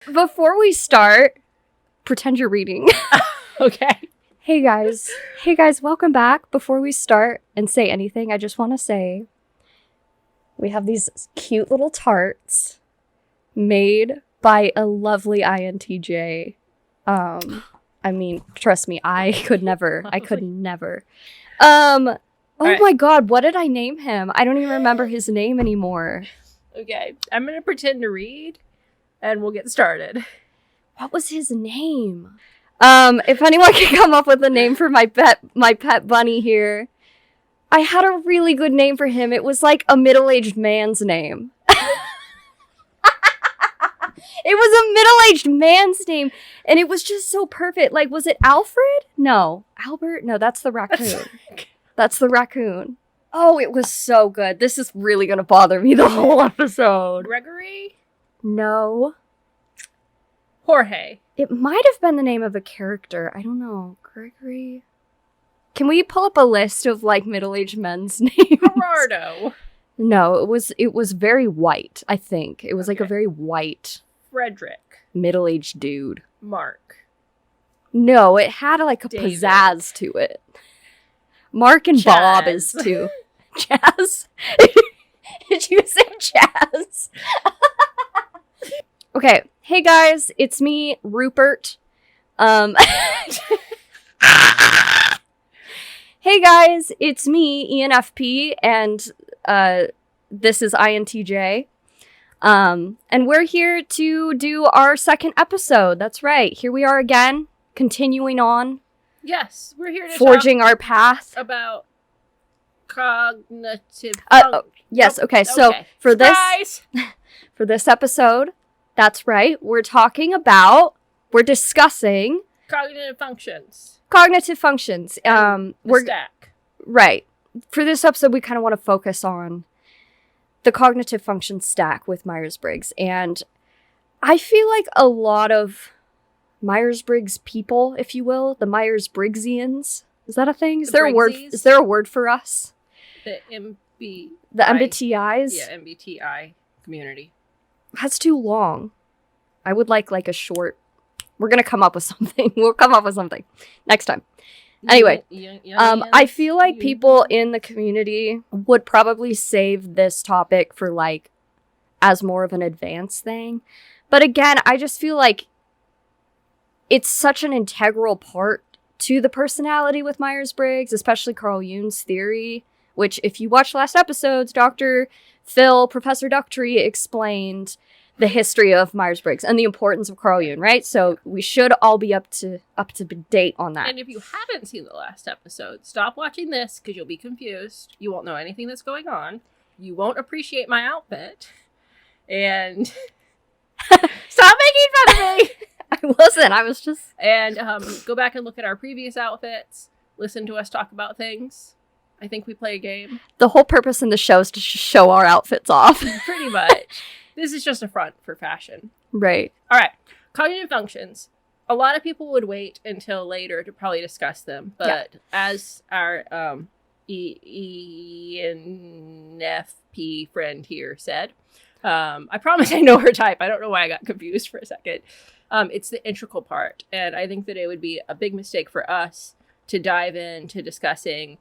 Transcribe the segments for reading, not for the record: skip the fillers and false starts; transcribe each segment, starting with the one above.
Before we start, pretend you're reading. Okay. Hey guys, welcome back. Before we start and say anything, I just want to say we have these cute little tarts made by a lovely INTJ. I mean, trust me, I could never. Oh right. my god, what did I name him? I don't even remember his name anymore. Okay. I'm going to pretend to read and we'll get started. What was his name? If anyone can come up with a name for my pet bunny here. I had a really good name for him. It was like a middle-aged man's name. It was a middle-aged man's name, and it was just so perfect. Like, was it Alfred? No. Albert? No, that's the raccoon. That's the raccoon. Oh, it was so good. This is really gonna bother me the whole episode. Gregory? No. Jorge. It might have been the name of a character. I don't know. Gregory? Can we pull up a list of, like, middle-aged men's names? Gerardo. No, it was very white, I think. It was like a very white... Frederick. Middle-aged dude. Mark. No, it had, like, a David. pizzazz to it. Mark and Chaz. Bob is too. Chaz? Did you say Chaz? Okay. Hey, guys. It's me, Rupert. Hey guys, it's me, ENFP, and this is INTJ. And we're here to do our second episode. That's right. Here we are again, continuing on. Yes, we're here to forging our path. About cognitive... Yes, okay. So for this episode, that's right, we're discussing cognitive functions. We're stack. Right. For this episode, we kind of want to focus on the cognitive function stack with Myers Briggs. And I feel like a lot of Myers Briggs people, if you will, the Myers Briggsians, is that a thing? Is there a word for us? The MBTIs? Yeah, MBTI community. That's too long. I would like a short. We're going to come up with something. We'll come up with something next time. Anyway, I feel like people in the community would probably save this topic for, like, as more of an advanced thing. But again, I just feel like it's such an integral part to the personality with Myers Briggs, especially Carl Jung's theory, which if you watch last episodes, Dr. Phil, Professor Ductree explained the history of Myers Briggs and the importance of Carl Jung, right? So we should all be up to date on that. And if you haven't seen the last episode, stop watching this because you'll be confused. You won't know anything that's going on. You won't appreciate my outfit. And stop making fun of me! I wasn't. I was just... And go back and look at our previous outfits. Listen to us talk about things. I think we play a game. The whole purpose in the show is to show our outfits off. Pretty much. This is just a front for fashion. Right. All right. Cognitive functions. A lot of people would wait until later to probably discuss them. But as our ENFP friend here said, I promise I know her type. I don't know why I got confused for a second. It's the integral part. And I think that it would be a big mistake for us to dive into discussing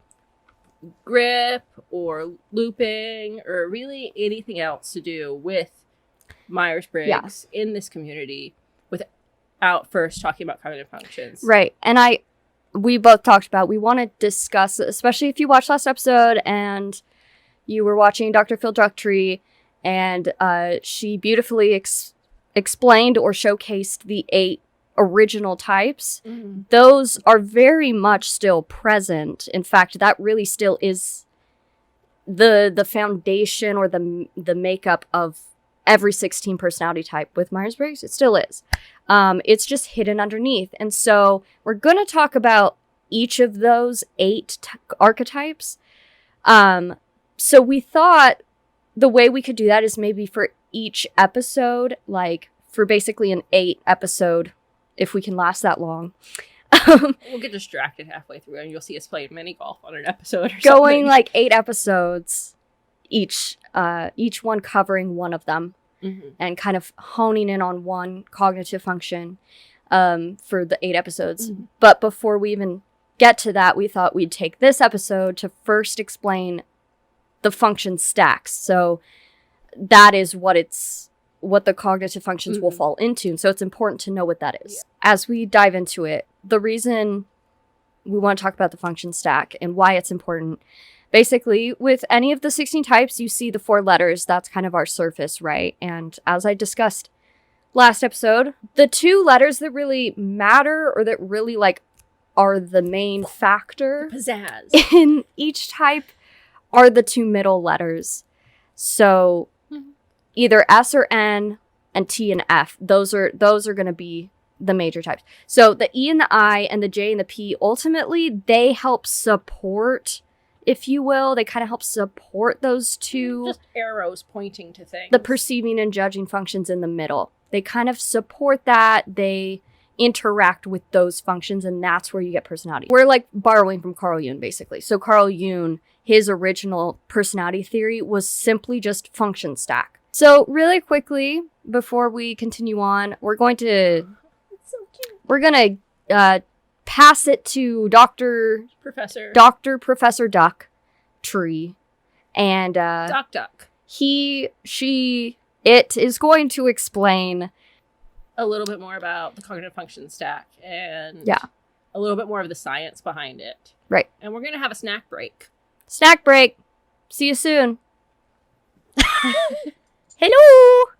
grip or looping or really anything else to do with Myers-Briggs in this community without first talking about cognitive functions. Right. And we both talked about, we want to discuss, especially if you watched last episode and you were watching Dr. Phil Ductree, and she beautifully explained or showcased the 8 original types. Mm-hmm. Those are very much still present. In fact, that really still is the foundation or the makeup of every 16 personality type with Myers-Briggs. It still is. It's just hidden underneath. And so we're going to talk about each of those 8 archetypes. So we thought the way we could do that is maybe for each episode, like for basically an 8 episode, if we can last that long. We'll get distracted halfway through and you'll see us playing mini golf on an episode or going something. Like 8 episodes, each one covering one of them. and kind of honing in on one cognitive function for the 8 episodes. But before we even get to that, we thought we'd take this episode to first explain the function stacks. So that is what the cognitive functions will fall into. And so it's important to know what that is. Yeah. As we dive into it, the reason we want to talk about the function stack and why it's important, basically, with any of the 16 types, you see the 4 letters. That's kind of our surface, right? And as I discussed last episode, the 2 letters that really matter, or that really are the main factor pizzazz in each type, are the 2 middle letters. So either S or N and T and F, those are going to be the major types. So the E and the I and the J and the P, ultimately, they help support, if you will, they kind of help support those 2. Just arrows pointing to things. The perceiving and judging functions in the middle. They kind of support that. They interact with those functions, and that's where you get personality. We're borrowing from Carl Jung, basically. So Carl Jung, his original personality theory was simply just function stack. So really quickly, before we continue on, we're going to pass it to Professor Duck Tree, and Duck. It is going to explain a little bit more about the cognitive function stack and a little bit more of the science behind it. Right. And we're going to have a snack break. Snack break. See you soon. Hello.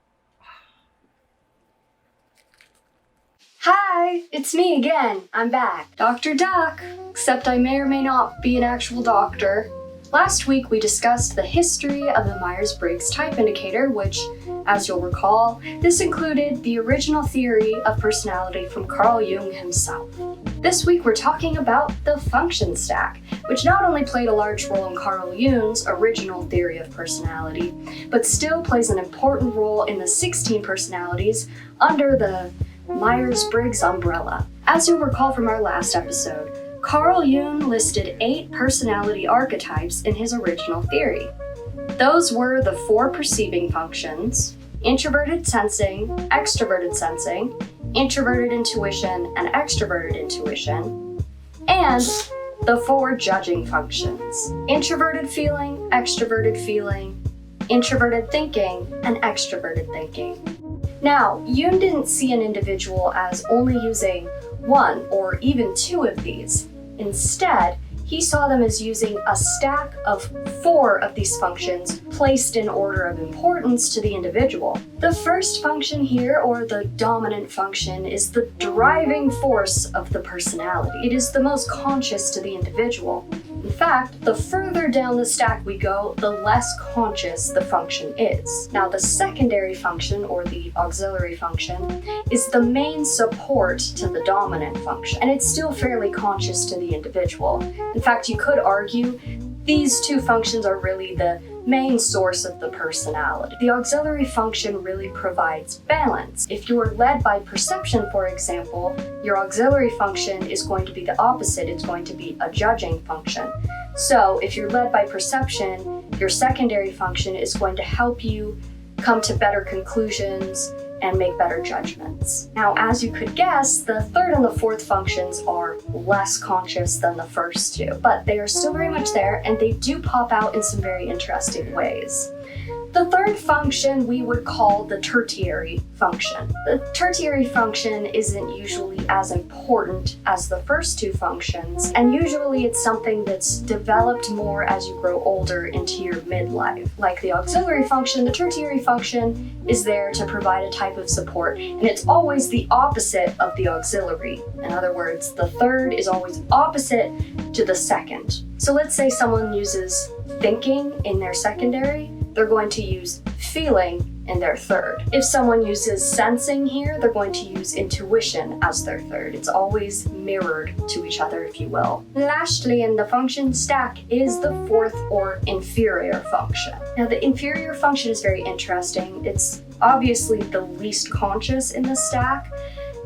Hi, it's me again. I'm back. Dr. Duck, except I may or may not be an actual doctor. Last week, we discussed the history of the Myers Briggs type indicator, which, as you'll recall, this included the original theory of personality from Carl Jung himself. This week, we're talking about the function stack, which not only played a large role in Carl Jung's original theory of personality, but still plays an important role in the 16 personalities under the Myers Briggs umbrella. As you'll recall from our last episode, Carl Jung listed 8 personality archetypes in his original theory. Those were the 4 perceiving functions: introverted sensing, introverted intuition, and extroverted intuition, and the 4 judging functions: introverted feeling, introverted thinking, and extroverted thinking. Now, Jung didn't see an individual as only using 1 or even 2 of these. Instead, he saw them as using a stack of 4 of these functions placed in order of importance to the individual. The first function here, or the dominant function, is the driving force of the personality. It is the most conscious to the individual. In fact, the further down the stack we go, the less conscious the function is. Now, the secondary function, or the auxiliary function, is the main support to the dominant function, and it's still fairly conscious to the individual. In fact, you could argue these 2 functions are really the main source of the personality. The auxiliary function really provides balance. If you are led by perception, for example, your auxiliary function is going to be the opposite. It's going to be a judging function. So if you're led by perception, your secondary function is going to help you come to better conclusions and make better judgments. Now, as you could guess, the 3rd and the 4th functions are less conscious than the first 2, but they are still very much there, and they do pop out in some very interesting ways. The 3rd function we would call the tertiary function. The tertiary function isn't usually as important as the first 2 functions, and usually it's something that's developed more as you grow older into your midlife. Like the auxiliary function, the tertiary function is there to provide a type of support, and it's always the opposite of the auxiliary. In other words, the 3rd is always opposite to the 2nd. So let's say someone uses thinking in their secondary, they're going to use feeling in their 3rd. If someone uses sensing here, they're going to use intuition as their 3rd. It's always mirrored to each other, if you will. Lastly, in the function stack is the 4th, or inferior function. Now, the inferior function is very interesting. It's obviously the least conscious in the stack,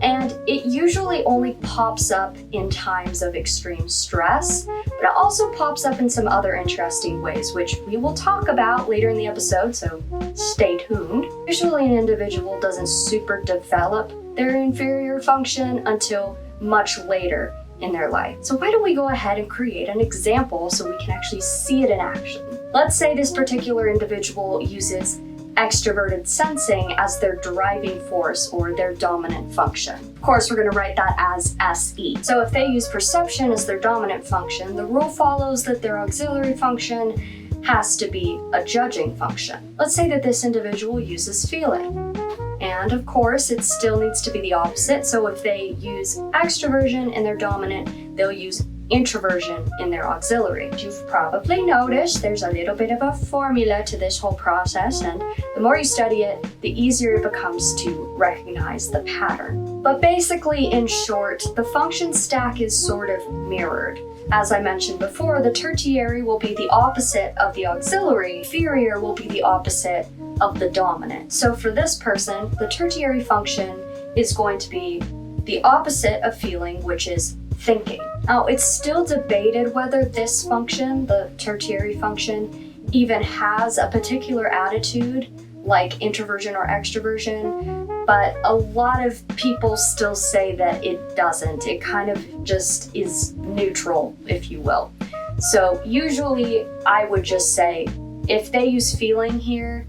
And it usually only pops up in times of extreme stress, but it also pops up in some other interesting ways, which we will talk about later in the episode, so stay tuned. Usually an individual doesn't super develop their inferior function until much later in their life. So why don't we go ahead and create an example so we can actually see it in action. Let's say this particular individual uses extroverted sensing as their driving force or their dominant function. Of course, we're going to write that as SE. So if they use perception as their dominant function, the rule follows that their auxiliary function has to be a judging function. Let's say that this individual uses feeling. And of course, it still needs to be the opposite. So if they use extroversion in their dominant, they'll use introversion in their auxiliary. You've probably noticed there's a little bit of a formula to this whole process, and the more you study it, the easier it becomes to recognize the pattern. But basically, in short, the function stack is sort of mirrored. As I mentioned before, the tertiary will be the opposite of the auxiliary, inferior will be the opposite of the dominant. So for this person, the tertiary function is going to be the opposite of feeling, which is thinking. Now, it's still debated whether this function, the tertiary function, even has a particular attitude like introversion or extroversion, but a lot of people still say that it doesn't. It kind of just is neutral, if you will. So usually I would just say, if they use feeling here,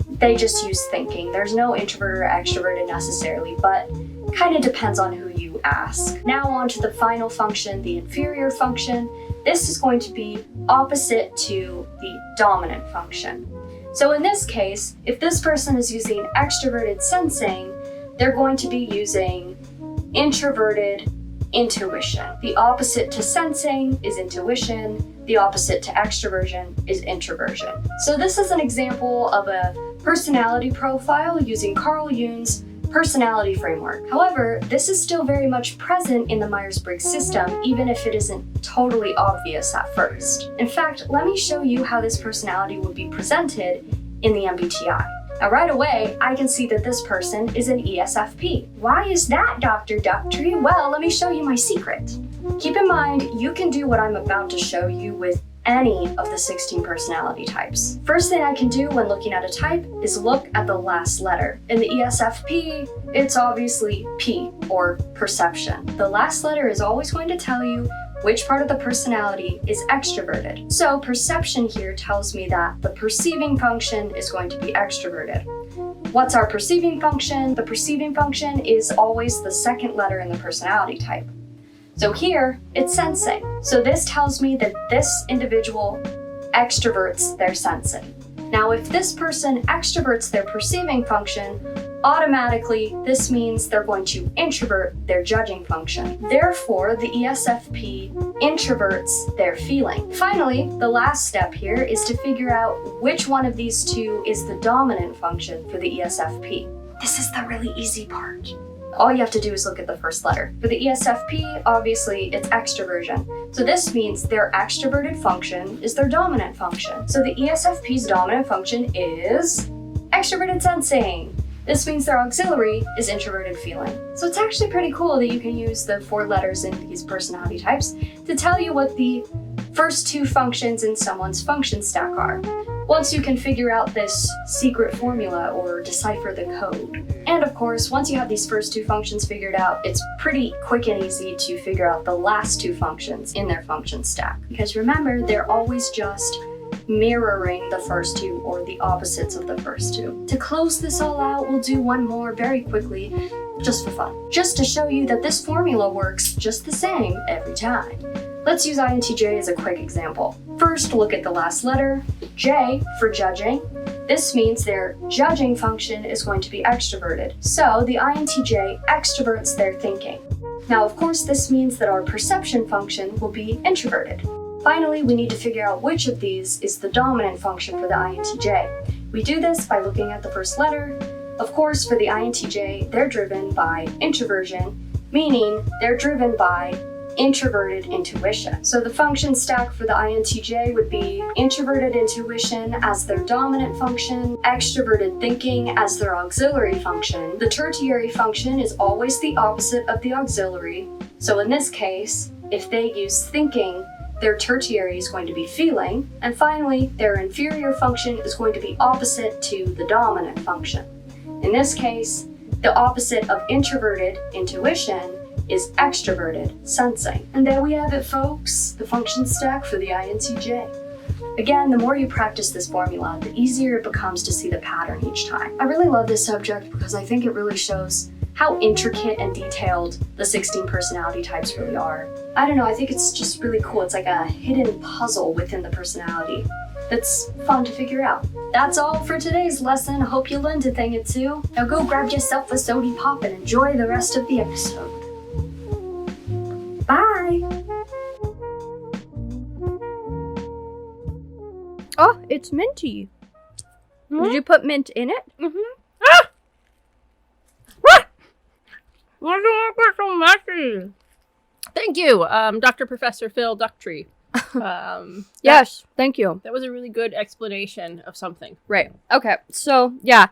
they just use thinking. There's no introvert or extroverted necessarily, but kind of depends on who you ask. Now on to the final function, the inferior function. This is going to be opposite to the dominant function. So in this case, if this person is using extroverted sensing, they're going to be using introverted intuition. The opposite to sensing is intuition. The opposite to extroversion is introversion. So this is an example of a personality profile using Carl Jung's personality framework. However, this is still very much present in the Myers Briggs system, even if it isn't totally obvious at first. In fact, let me show you how this personality would be presented in the MBTI. Now, right away, I can see that this person is an ESFP. Why is that, Dr. Ducktree? Well, let me show you my secret. Keep in mind, you can do what I'm about to show you with any of the 16 personality types. First thing I can do when looking at a type is look at the last letter. In the ESFP, it's obviously P, or perception. The last letter is always going to tell you which part of the personality is extroverted. So perception here tells me that the perceiving function is going to be extroverted. What's our perceiving function? The perceiving function is always the second letter in the personality type. So here, it's sensing. So this tells me that this individual extroverts their sensing. Now, if this person extroverts their perceiving function, automatically this means they're going to introvert their judging function. Therefore, the ESFP introverts their feeling. Finally, the last step here is to figure out which one of these two is the dominant function for the ESFP. This is the really easy part. All you have to do is look at the first letter. For the ESFP, obviously, it's extroversion. So this means their extroverted function is their dominant function. So the ESFP's dominant function is extroverted sensing. This means their auxiliary is introverted feeling. So it's actually pretty cool that you can use the 4 letters in these personality types to tell you what the first 2 functions in someone's function stack are. Once you can figure out this secret formula or decipher the code. And of course, once you have these first 2 functions figured out, it's pretty quick and easy to figure out the last 2 functions in their function stack. Because remember, they're always just mirroring the first 2 or the opposites of the first 2. To close this all out, we'll do one more very quickly, just for fun. Just to show you that this formula works just the same every time. Let's use INTJ as a quick example. First, look at the last letter, J for judging. This means their judging function is going to be extroverted. So the INTJ extroverts their thinking. Now, of course, this means that our perception function will be introverted. Finally, we need to figure out which of these is the dominant function for the INTJ. We do this by looking at the first letter. Of course, for the INTJ, they're driven by introversion, meaning they're driven by introverted intuition. So the function stack for the INTJ would be introverted intuition as their dominant function, extroverted thinking as their auxiliary function. The tertiary function is always the opposite of the auxiliary. So in this case, if they use thinking, their tertiary is going to be feeling. And finally, their inferior function is going to be opposite to the dominant function. In this case, the opposite of introverted intuition is extroverted sensing. And there we have it, folks, the function stack for the INTJ. Again, the more you practice this formula, the easier it becomes to see the pattern each time. I really love this subject because I think it really shows how intricate and detailed the 16 personality types really are. I don't know, I think it's just really cool. It's like a hidden puzzle within the personality that's fun to figure out. That's all for today's lesson. I hope you learned a thing or two. Now go grab yourself a sody pop and enjoy the rest of the episode. Bye! Oh, it's minty. Mm-hmm. Did you put mint in it? Mm-hmm. Ah! Ah! Why do I get so messy? Thank you, Dr. Professor Phil Ducktree. Yes, thank you. That was a really good explanation of something. Right. Okay. So, yeah.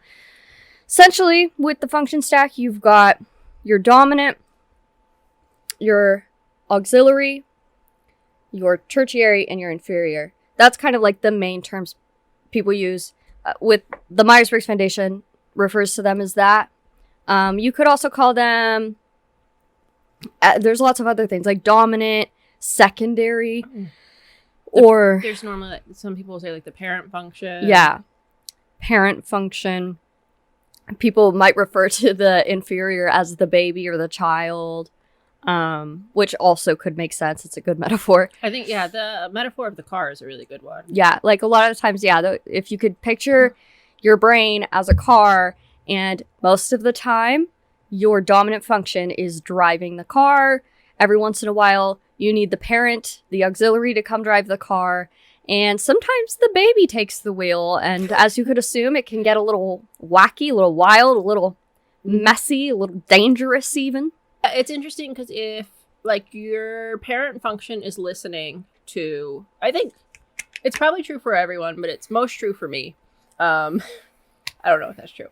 Essentially, with the function stack, you've got your dominant, your auxiliary, your tertiary, and your inferior. That's kind of like the main terms people use. With the Myers Briggs Foundation, refers to them as that. You could also call them, there's lots of other things, like dominant, secondary, or... There's normally, like, some people say, like, the parent function. Yeah. Parent function. People might refer to the inferior as the baby or the child, which also could make sense. It's a good metaphor. I think, yeah, the metaphor of the car is a really good one. Yeah, like a lot of times, yeah, if you could picture your brain as a car, and most of the time, your dominant function is driving the car. Every once in a while, you need the parent, the auxiliary, to come drive the car. And sometimes the baby takes the wheel. And as you could assume, it can get a little wacky, a little wild, a little messy, a little dangerous even. It's interesting because if, like, your parent function is listening to... I think it's probably true for everyone, but it's most true for me. I don't know if that's true.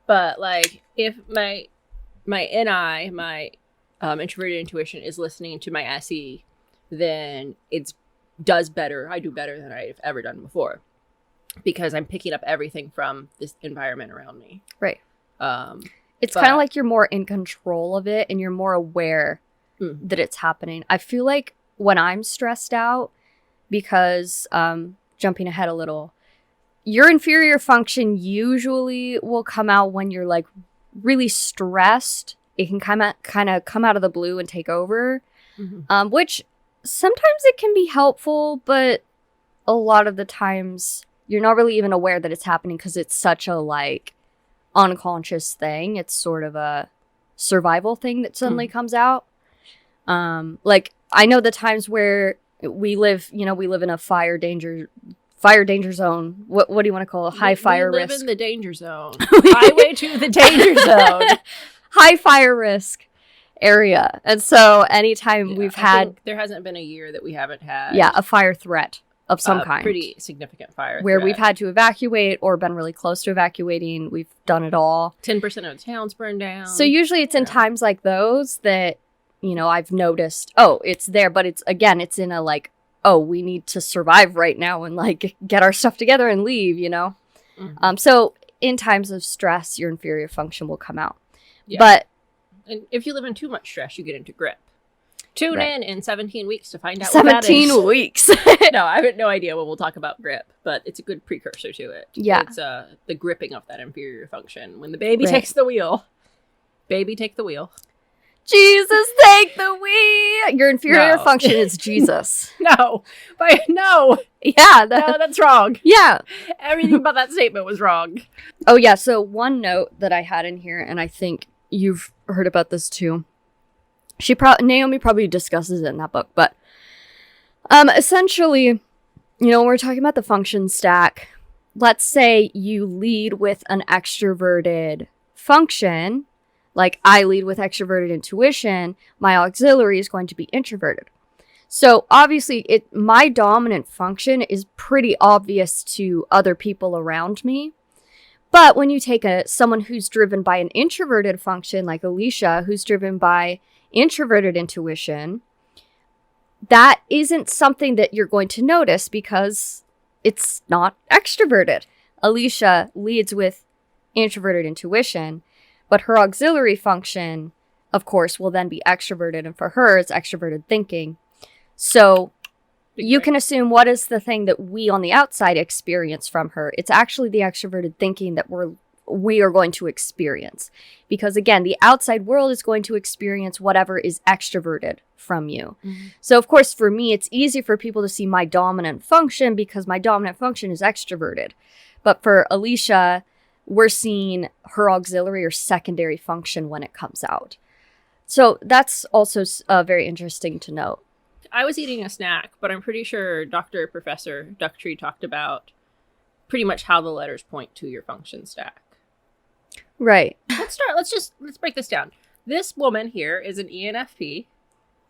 But, like, if my NI, my introverted intuition, is listening to my SE, then it does better. I do better than I've ever done before because I'm picking up everything from this environment around me. Right. It's kind of like you're more in control of it and you're more aware that it's happening. I feel like when I'm stressed out, because jumping ahead a little, your inferior function usually will come out when you're like really stressed. It can kind of come out of the blue and take over, which sometimes it can be helpful, but a lot of the times you're not really even aware that it's happening because it's such a like unconscious thing. It's sort of a survival thing that suddenly comes out. Like I know the times where we live in a fire danger zone. What do you want to call it? High fire risk. We live in the danger zone. Highway to the danger zone. High fire risk area. And so anytime we've had... there hasn't been a year that we haven't had... Yeah, a fire threat of some kind. Pretty significant fire where threat. We've had to evacuate or been really close to evacuating. We've done it all. 10% of the town's burned down. So usually it's in times like those that, I've noticed, oh, it's there. But it's in a like, oh, we need to survive right now and like get our stuff together and leave, So in times of stress, your inferior function will come out. Yeah. But and if you live in too much stress, you get into grip. Tune in 17 weeks to find out 17 what that is. weeks. No, I have no idea when we'll talk about grip, but it's a good precursor to it. Yeah. It's the gripping of that inferior function. When the baby takes the wheel. Baby, take the wheel. Jesus, take the wheel. Your inferior function is Jesus. No. Yeah. No, that's wrong. Yeah. Everything about that statement was wrong. Oh, yeah. So one note that I had in here, and I think you've heard about this too. Naomi probably discusses it in that book, but essentially, when we're talking about the function stack, let's say you lead with an extroverted function, like I lead with extroverted intuition, my auxiliary is going to be introverted. So obviously my dominant function is pretty obvious to other people around me. But when you take someone who's driven by an introverted function, like Alisha, who's driven by introverted intuition, that isn't something that you're going to notice because it's not extroverted. Alisha leads with introverted intuition, but her auxiliary function, of course, will then be extroverted. And for her, it's extroverted thinking. So you can assume what is the thing that we on the outside experience from her. It's actually the extroverted thinking that we are going to experience. Because again, the outside world is going to experience whatever is extroverted from you. Mm-hmm. So of course, for me, it's easy for people to see my dominant function because my dominant function is extroverted. But for Alisha, we're seeing her auxiliary or secondary function when it comes out. So that's also very interesting to note. I was eating a snack, but I'm pretty sure Professor Ducktree talked about pretty much how the letters point to your function stack. Right. Let's break this down. This woman here is an ENFP.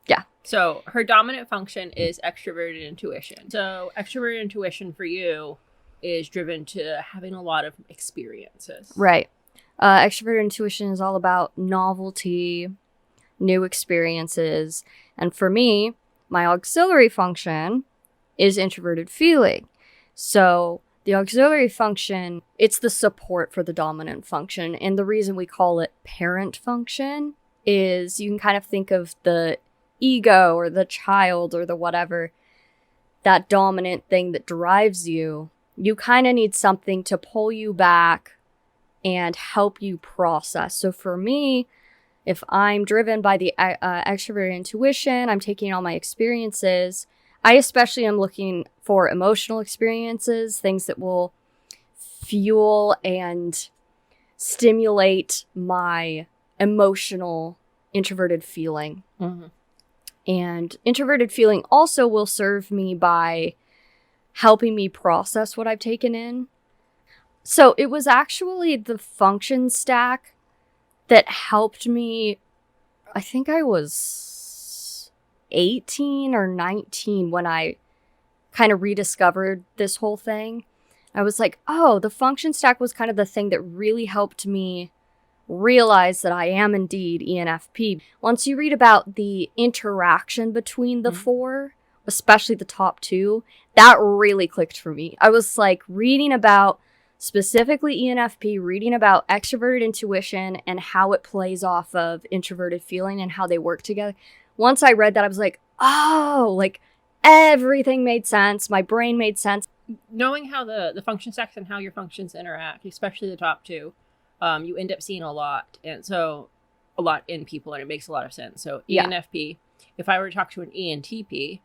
Yeah. So her dominant function is extroverted intuition. So extroverted intuition for you is driven to having a lot of experiences. Right. Extroverted intuition is all about novelty, new experiences. And for me, my auxiliary function is introverted feeling. So the auxiliary function, it's the support for the dominant function. And the reason we call it parent function is you can kind of think of the ego or the child or the whatever, that dominant thing that drives you. You kind of need something to pull you back and help you process. So for me, if I'm driven by the extroverted intuition, I'm taking all my experiences. I especially am looking for emotional experiences, things that will fuel and stimulate my emotional introverted feeling. Mm-hmm. And introverted feeling also will serve me by helping me process what I've taken in. So it was actually the function stack that helped me. I think I was 18 or 19 when I kind of rediscovered this whole thing. I was like, oh, the function stack was kind of the thing that really helped me realize that I am indeed ENFP. Once you read about the interaction between the four, especially the top two, that really clicked for me. I was like reading about specifically ENFP, reading about extroverted intuition and how it plays off of introverted feeling and how they work together. Once I read that, I was like, oh, like everything made sense. My brain made sense. Knowing how the function stacks and how your functions interact, especially the top two, you end up seeing a lot. And so a lot in people, and it makes a lot of sense. So ENFP, if I were to talk to an ENTP,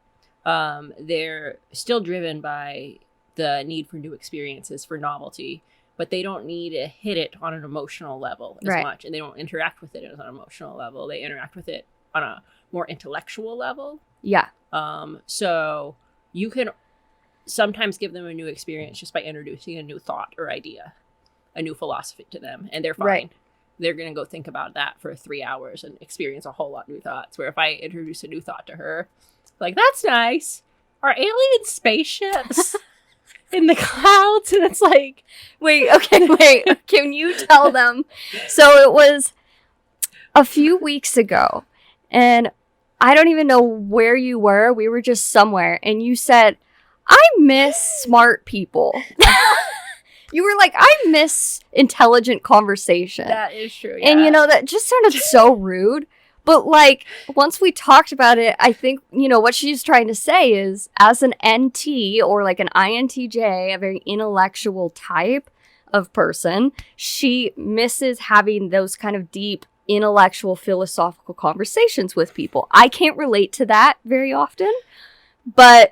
they're still driven by the need for new experiences, for novelty, but they don't need to hit it on an emotional level as much, and they don't interact with it on an emotional level. They interact with it on a more intellectual level. Yeah. So you can sometimes give them a new experience just by introducing a new thought or idea, a new philosophy to them, and they're fine. Right. They're going to go think about that for 3 hours and experience a whole lot of new thoughts. Where if I introduce a new thought to her, like, that's nice. Are alien spaceships in the clouds? And it's like, wait, can you tell them? So it was a few weeks ago, and I don't even know where you were. We were just somewhere, and you said, I miss smart people. You were like, I miss intelligent conversation. That is true, yeah. And, you know, that just sounded so rude. But, like, once we talked about it, I think, you know, what she's trying to say is, as an NT or, like, an INTJ, a very intellectual type of person, she misses having those kind of deep intellectual, philosophical conversations with people. I can't relate to that very often. But,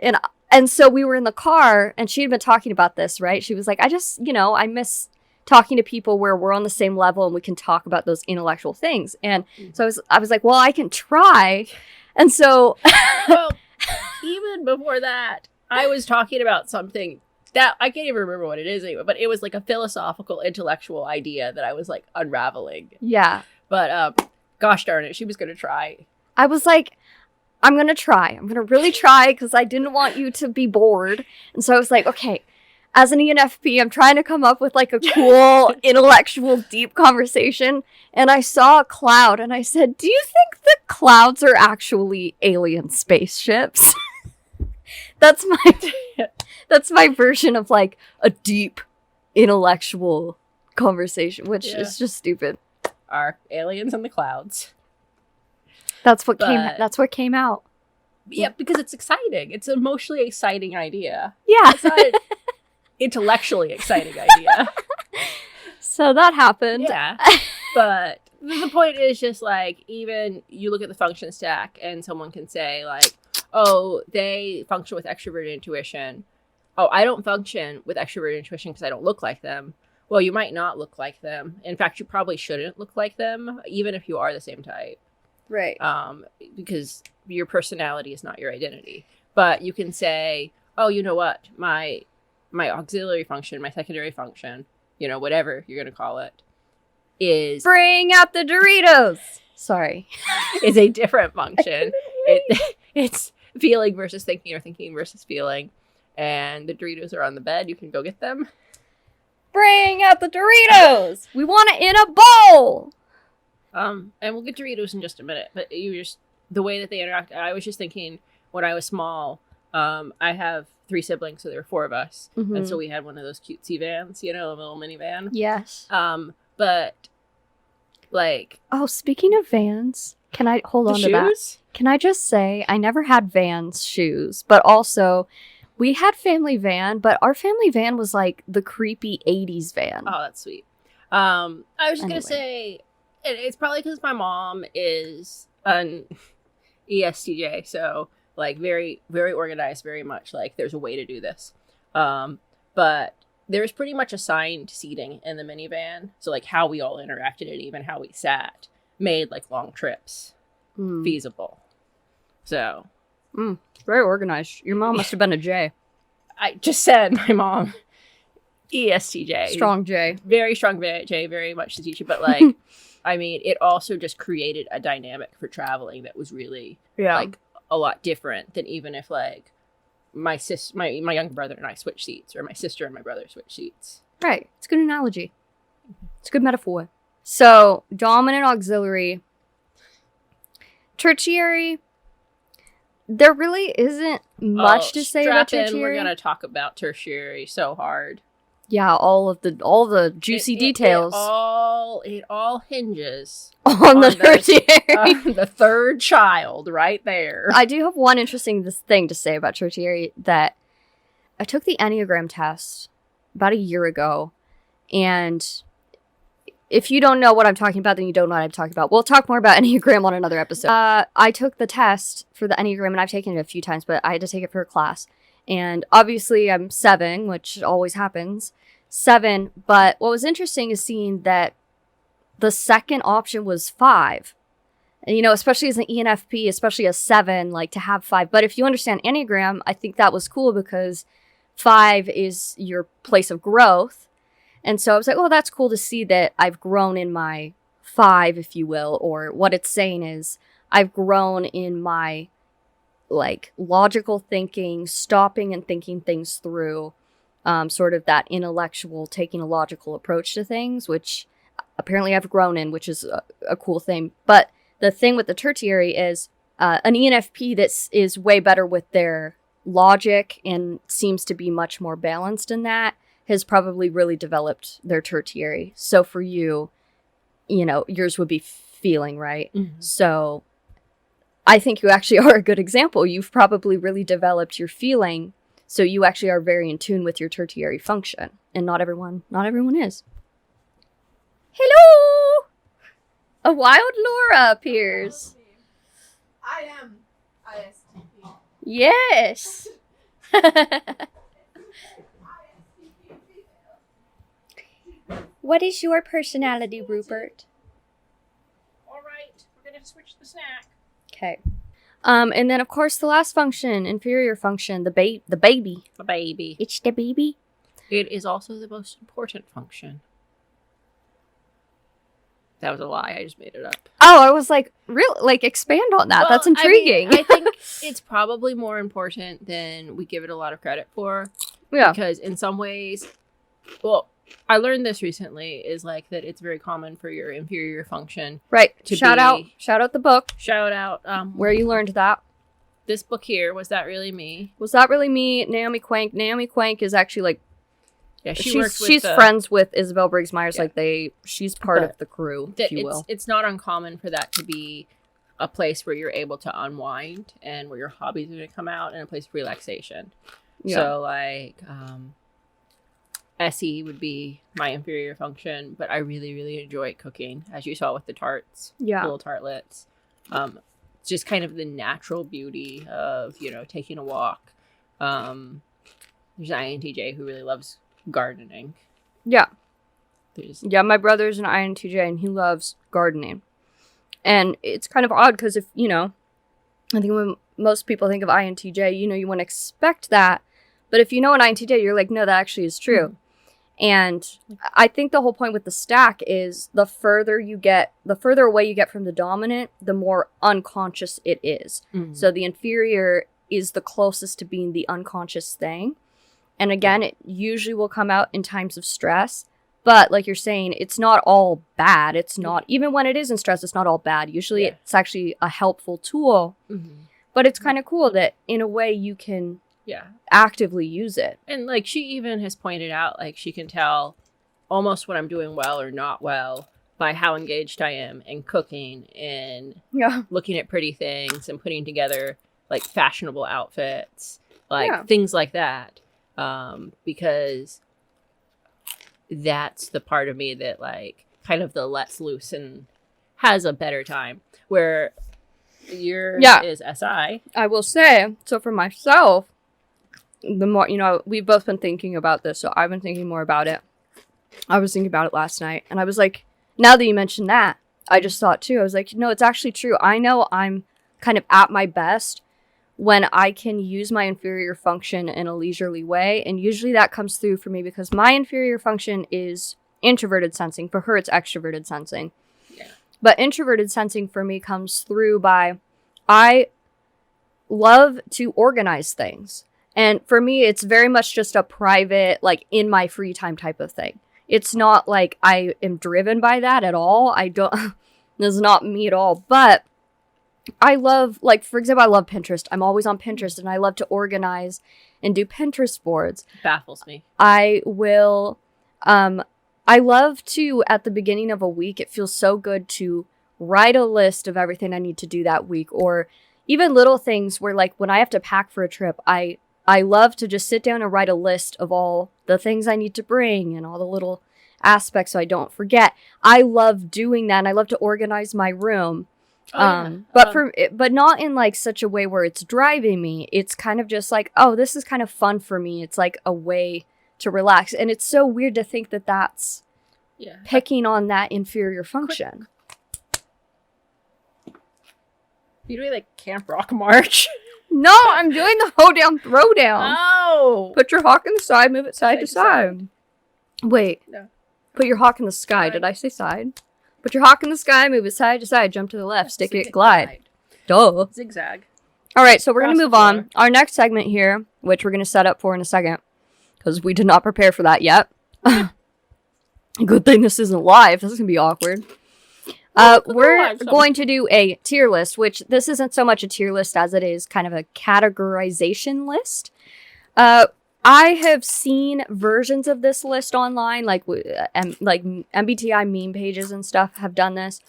and so we were in the car, and she had been talking about this, right? She was like, I just, you know, I miss talking to people where we're on the same level and we can talk about those intellectual things. And so I was like, well, I can try. And so well, even before that, I was talking about something that I can't even remember what it is anymore, but it was like a philosophical, intellectual idea that I was like unraveling. Yeah. But gosh darn it, she was gonna try. I was like, I'm going to try. I'm going to really try because I didn't want you to be bored. And so I was like, okay, as an ENFP, I'm trying to come up with like a cool, intellectual, deep conversation. And I saw a cloud and I said, do you think the clouds are actually alien spaceships? That's my version of like a deep, intellectual conversation, which is just stupid. Are aliens in the clouds? That's what came out. Yeah, because it's exciting. It's an emotionally exciting idea. Yeah. It's not an intellectually exciting idea. So that happened. Yeah. But the point is just like, even you look at the function stack and someone can say like, oh, they function with extroverted intuition. Oh, I don't function with extroverted intuition because I don't look like them. Well, you might not look like them. In fact, you probably shouldn't look like them, even if you are the same type. Right. Because your personality is not your identity. But you can say, oh, you know what? My auxiliary function, my secondary function, whatever you're going to call it, is... Bring out the Doritos! Sorry. Is a different function. It's feeling versus thinking or thinking versus feeling. And the Doritos are on the bed. You can go get them. Bring out the Doritos! We want it in a bowl! And we'll get Doritos in just a minute, but the way that they interact, I was just thinking when I was small, I have 3 siblings, so there were 4 of us. Mm-hmm. And so we had one of those cutesy vans, a little minivan. Yes. But like... Oh, speaking of vans, can I hold on to that? Can I just say, I never had Vans shoes, but also we had family van, but our family van was like the creepy 80s van. Oh, that's sweet. I was just going to say... It's probably because my mom is an ESTJ, so like very, very organized, very much like there's a way to do this. But there's pretty much assigned seating in the minivan, so like how we all interacted and even how we sat made like long trips feasible. So very organized. Your mom must have been a J. I just said my mom ESTJ, strong J, very strong J, very much the teacher, but like. I mean, it also just created a dynamic for traveling that was really like a lot different than even if like my younger brother and I switch seats, or my sister and my brother switch seats. Right. It's a good analogy. It's a good metaphor. So, dominant auxiliary. Tertiary. There really isn't much to say about tertiary. We're going to talk about tertiary so hard. Yeah, all the juicy details. It all hinges on the tertiary. The third child right there. I do have one interesting thing to say about tertiary, that I took the Enneagram test about a year ago, and if you don't know what I'm talking about, then you don't know what I'm talking about. We'll talk more about Enneagram on another episode. I took the test for the Enneagram, and I've taken it a few times, but I had to take it for a class. And obviously I'm 7, which always happens. 7, but what was interesting is seeing that the second option was 5. And, especially as an ENFP, especially a 7, like to have 5. But if you understand Enneagram, I think that was cool because 5 is your place of growth. And so I was like, oh, that's cool to see that I've grown in my 5, if you will. Or what it's saying is I've grown in my like logical thinking, stopping and thinking things through, sort of that intellectual, taking a logical approach to things, which apparently I've grown in, which is a cool thing. But the thing with the tertiary is an ENFP that is way better with their logic and seems to be much more balanced in that has probably really developed their tertiary. So for you, yours would be feeling, right? Mm-hmm. So I think you actually are a good example. You've probably really developed your feeling, so you actually are very in tune with your tertiary function. And not everyone is. Hello! A wild Laura appears. I am ISTP. Yes! What is your personality, Rupert? All right, we're going to switch the snack. Okay. And then, of course, the last function, inferior function, the baby. The baby. It's the baby. It is also the most important function. That was a lie. I just made it up. Oh, I was like, really? Like, expand on that. Well, That's intriguing. I think it's probably more important than we give it a lot of credit for. Yeah. Because in some ways, well, I learned this recently, is like that it's very common for your inferior function. Right. To Shout out the book. Shout out. Where you learned that. This book here, Was That Really Me? Was That Really Me? Naomi Quank. Naomi Quank is actually like, yeah, she's friends with Isabel Briggs Myers. Yeah. Like she's part of the crew, if you will. It's not uncommon for that to be a place where you're able to unwind and where your hobbies are going to come out, and a place of relaxation. Yeah. So like, SE would be my inferior function, but I really, really enjoy cooking, as you saw with the tarts, little tartlets. Just kind of the natural beauty of, taking a walk. There's an INTJ who really loves gardening. Yeah. My brother's an INTJ and he loves gardening. And it's kind of odd because if, I think when most people think of INTJ, you wouldn't expect that. But if you know an INTJ, you're like, no, that actually is true. Mm-hmm. And I think the whole point with the stack is the further away you get from the dominant, the more unconscious it is. Mm-hmm. So the inferior is the closest to being the unconscious thing. And again, it usually will come out in times of stress. But like you're saying, it's not all bad. It's not, even when it is in stress, it's not all bad. Usually it's actually a helpful tool. Mm-hmm. But it's kind of cool that in a way you can actively use it. And like she even has pointed out, like she can tell almost when I'm doing well or not well by how engaged I am in cooking and looking at pretty things and putting together like fashionable outfits, like things like that. Because that's the part of me that like kind of the lets loose and has a better time, where yours is SI. I will say, so for myself, the more, we've both been thinking about this, so I've been thinking more about it. I was thinking about it last night, and I was like, now that you mentioned that, I just thought too, I was like, no, it's actually true. I know I'm kind of at my best when I can use my inferior function in a leisurely way, and usually that comes through for me because my inferior function is introverted sensing. For her, it's extroverted sensing. Yeah. But introverted sensing for me comes through by, I love to organize things. And for me, it's very much just a private, like, in my free time type of thing. It's not like I am driven by that at all. This is not me at all. But I love, like, for example, I love Pinterest. I'm always on Pinterest, and I love to organize and do Pinterest boards. Baffles me. I will, I love to, at the beginning of a week, it feels so good to write a list of everything I need to do that week. Or even little things where, like, when I have to pack for a trip, I love to just sit down and write a list of all the things I need to bring and all the little aspects so I don't forget. I love doing that, and I love to organize my room. But not in like such a way where it's driving me. It's kind of just like, oh, this is kind of fun for me. It's like a way to relax. And it's so weird to think that that's picking on that inferior function. You doing like Camp Rock March? No, I'm doing the hold down, throw down. Oh! Put your hawk in the side, move it side to side. Wait. No. Put your hawk in the sky. Did I say side? Put your hawk in the sky, move it side to side, jump to the left, stick it, glide. Duh. Zigzag. All right, so we're going to move on. Our next segment here, which we're going to set up for in a second, because we did not prepare for that yet. Good thing this isn't live. This is going to be awkward. We're going to do a tier list, which this isn't so much a tier list as it is kind of a categorization list. I have seen versions of this list online, like MBTI meme pages and stuff have done this.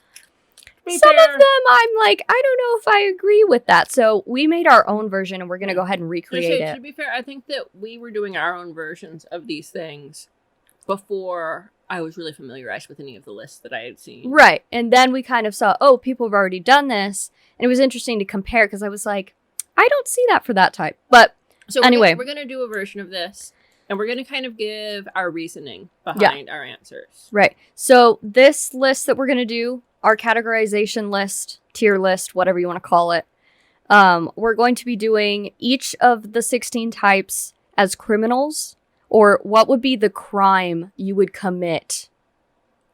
Some of them I'm like, I don't know if I agree with that. So we made our own version, and we're going to go ahead and recreate it. To be fair, I think that we were doing our own versions of these things before I was really familiarized with any of the lists that I had seen. Right. And then we kind of saw, oh, people have already done this. And it was interesting to compare because I was like, I don't see that for that type. But so anyway. We're going to do a version of this. And we're going to kind of give our reasoning behind our answers. Right. So this list that we're going to do, our categorization list, tier list, whatever you want to call it, we're going to be doing each of the 16 types as criminals, or what would be the crime you would commit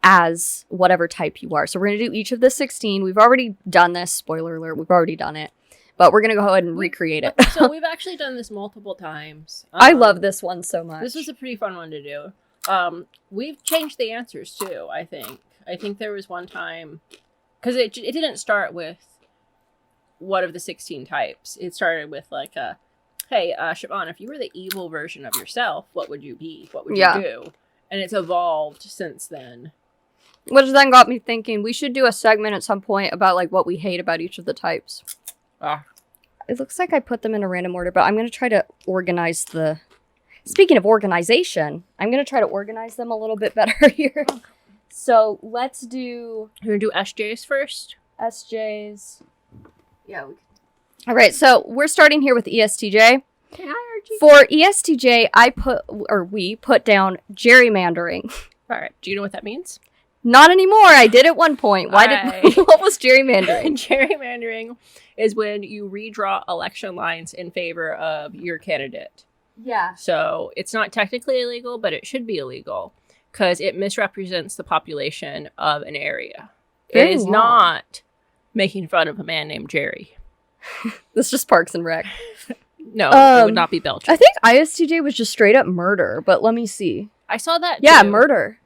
as whatever type you are. So we're going to do each of the 16. We've already done this. Spoiler alert, we've already done it. But we're going to go ahead and recreate it. So we've actually done this multiple times. I love this one so much. This was a pretty fun one to do. We've changed the answers too, I think. I think there was one time, because it didn't start with one of the 16 types. It started with like hey, Chiavan, if you were the evil version of yourself, what would you be? What would you do? And it's evolved since then. Which then got me thinking we should do a segment at some point about like what we hate about each of the types. It looks like I put them in a random order, but I'm going to try to organize the... Speaking of organization, I'm going to try to organize them a little bit better here. So let's do... You're going to do SJs first? SJs. Yeah. All right, so we're starting here with ESTJ. Hey, hi, Archie. For ESTJ, we put down gerrymandering. All right. Do you know what that means? Not anymore. I did at one point. What was gerrymandering? Gerrymandering is when you redraw election lines in favor of your candidate. Yeah. So it's not technically illegal, but it should be illegal because it misrepresents the population of an area. Very it is long. not making fun of a man named Jerry. This is just Parks and Rec. No, it would not be Belgium. I think ISTJ was just straight up murder, but let me see. I saw that Yeah, too. murder.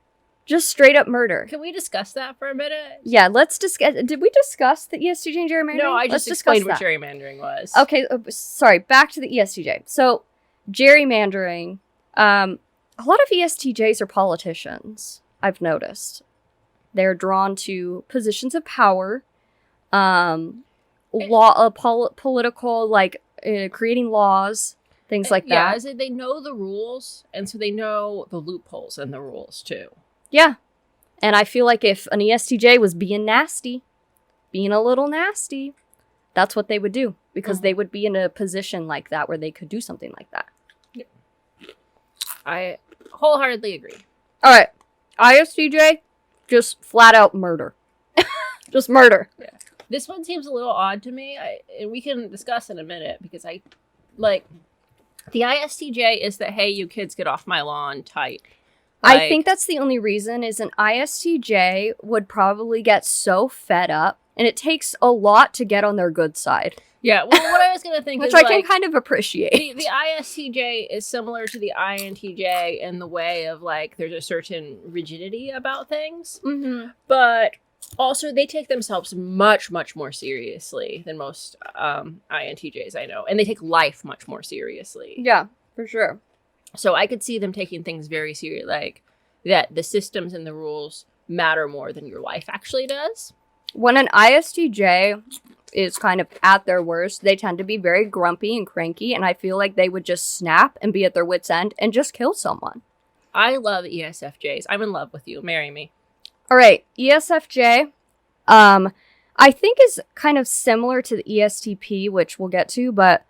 Just straight up murder. Can we discuss that for a minute? Yeah, let's discuss. Did we discuss the ESTJ and gerrymandering? No, I Let's just explained what discuss that. gerrymandering was. Okay, sorry. Back to the ESTJ. So, gerrymandering. A lot of ESTJs are politicians. I've noticed. They're drawn to positions of power. Political, like creating laws, things like Yeah, that. as in they know the rules, and so they know the loopholes in the rules too. Yeah. And I feel like if an ESTJ was being nasty, being a little nasty, that's what they would do. Because they would be in a position like that where they could do something like that. I wholeheartedly agree. All right. ISTJ, just flat out murder. Just murder. Yeah. This one seems a little odd to me, and we can discuss in a minute, because I, like, the ISTJ is the, hey, you kids get off my lawn type. I think that's the only reason is an ISTJ would probably get so fed up, and it takes a lot to get on their good side. Yeah, well, what I was going to think Which is, I like, can kind of appreciate. the ISTJ is similar to the INTJ in the way of, like, there's a certain rigidity about things, Mm-hmm. but also they take themselves much, much more seriously than most INTJs I know, and they take life much more seriously. Yeah, for sure. So I could see them taking things very serious, like that the systems and the rules matter more than your life actually does. When an ISTJ is kind of at their worst, they tend to be very grumpy and cranky, and I feel like they would just snap and be at their wit's end and just kill someone. I love ESFJs. I'm in love with you. Marry me. All right, ESFJ, I think is kind of similar to the ESTP, which we'll get to, but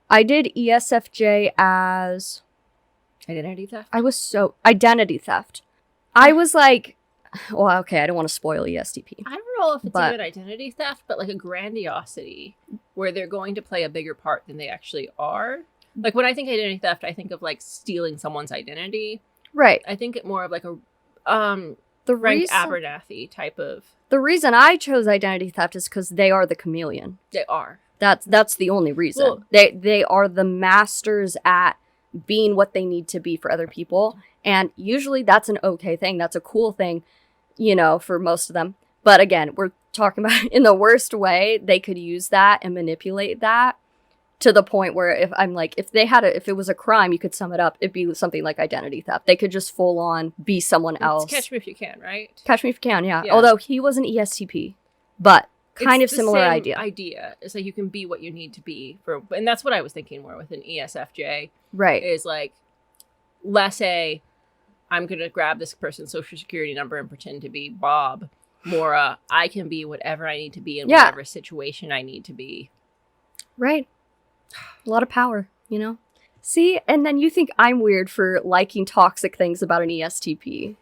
I did ESFJ as... Identity theft? Identity theft. I was like, well, okay, I don't want to spoil ESTP. I don't know if it's But- even identity theft, but like a grandiosity where they're going to play a bigger part than they actually are. Like when I think identity theft, I think of like stealing someone's identity. Right. I think it more of like a The Frank reason, Abernathy type of. the reason I chose identity theft is because they are the chameleon. They are. That's the only reason. Well- They are the masters at being what they need to be for other people. And usually that's an okay thing. That's a cool thing, you know, for most of them. But again, we're talking about in the worst way, they could use that and manipulate that to the point where if it was a crime, you could sum it up, it'd be something like identity theft. They could just full on be someone else. It's Catch Me If You Can, right? Catch Me If You Can, yeah. Yeah. Although he was an ESTP, but kind It's of the similar same idea. It's like you can be what you need to be for, and that's what I was thinking more with an ESFJ. Right. Is like less I'm gonna grab this person's social security number and pretend to be Bob. More I can be whatever I need to be in Yeah. whatever situation I need to be. Right. A lot of power, you know? See, and then you think I'm weird for liking toxic things about an ESTP.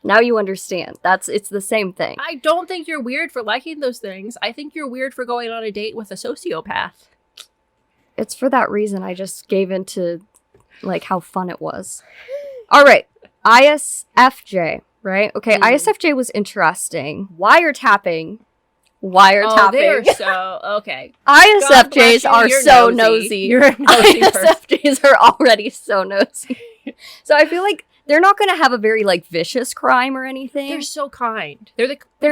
Now you understand. It's the same thing. I don't think you're weird for liking those things. I think you're weird for going on a date with a sociopath. It's for that reason I just gave into like how fun it was. All right. ISFJ, right? Okay, Mm. ISFJ was interesting. Wiretapping. Oh, they're so okay. God bless ISFJs you, are you're so nosy. nosy. You're a nosy person. ISFJs are already so nosy. So I feel like they're not going to have a very like vicious crime or anything. They're so kind. They're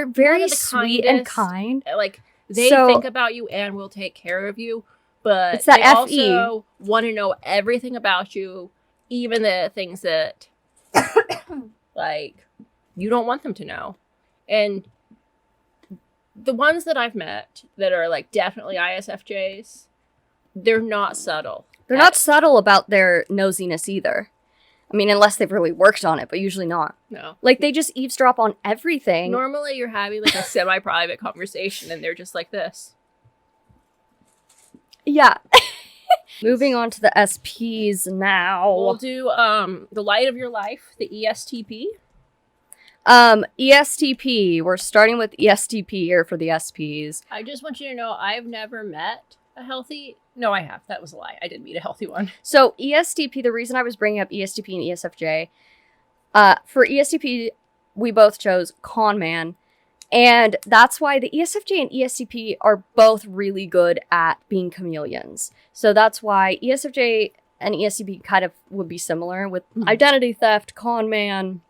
one very of the sweet and kindest, kind. Like they So- think about you and will take care of you, but It's that they FE. also want to know everything about you, even the things that like you don't want them to know. And the ones that I've met that are like definitely ISFJs, they're not subtle. They're not subtle about their nosiness either. I mean, unless they've really worked on it, but usually not. No. Like, they just eavesdrop on everything. Normally you're having like a semi-private conversation and they're just like this. Yeah. Moving on to the SPs now. We'll do the light of your life, the ESTP. ESTP. We're starting with ESTP here for the SPs. I just want you to know I've never met a healthy... No, I have. That was a lie. I did meet a healthy one. So ESTP, the reason I was bringing up ESTP and ESFJ, for ESTP, we both chose con man. And that's why the ESFJ and ESTP are both really good at being chameleons. So that's why ESFJ and ESTP kind of would be similar with identity theft, con man,